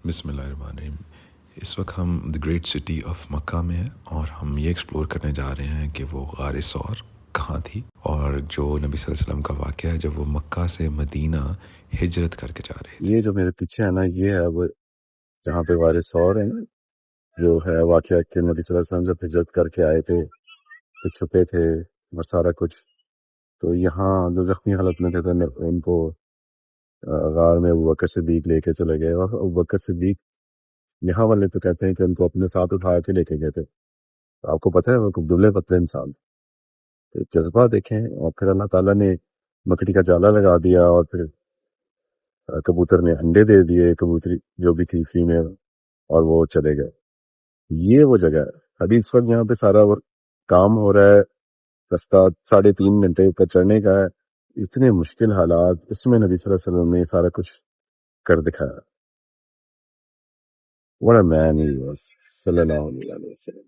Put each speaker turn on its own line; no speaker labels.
بسم اللہ الرحمن الرحیم۔ اس وقت ہم دی گریٹ سٹی آف مکہ میں ہیں اور ہم یہ ایکسپلور کرنے جا رہے ہیں کہ وہ غار ثور کہاں تھی، اور جو نبی صلی اللہ علیہ وسلم کا واقعہ ہے جب وہ مکہ سے مدینہ ہجرت کر کے جا رہے تھے۔
یہ جو میرے پیچھے ہے نا، یہ ہے وہ جہاں پہ غار ثور ہے نا، جو ہے واقعہ کہ نبی صلی اللہ علیہ وسلم جب ہجرت کر کے آئے تھے تو چھپے تھے اور سارا کچھ، تو یہاں جو زخمی حالت میں تھے تو ان کو غار میں ابوبکر صدیق لے کے چلے گئے، اور ابوبکر صدیق یہاں والے تو کہتے ہیں کہ ان کو اپنے ساتھ اٹھا کے لے کے گئے تھے۔ تو آپ کو پتہ ہے وہ دبلے پتلے انسان تھے، تو جذبہ دیکھیں۔ اور پھر اللہ تعالیٰ نے مکڑی کا جالا لگا دیا، اور پھر کبوتر نے انڈے دے دیے، کبوتری جو بھی تھی فیمیل، اور وہ چلے گئے۔ یہ وہ جگہ ہے۔ ابھی اس وقت یہاں پہ سارا کام ہو رہا ہے، رستہ 3.5 گھنٹے کا چڑھنے کا ہے، اتنے مشکل حالات، اس میں نبی صلی اللہ علیہ وسلم نے سارا کچھ کر دکھایا۔ What a man he was، صلی اللہ علیہ وسلم۔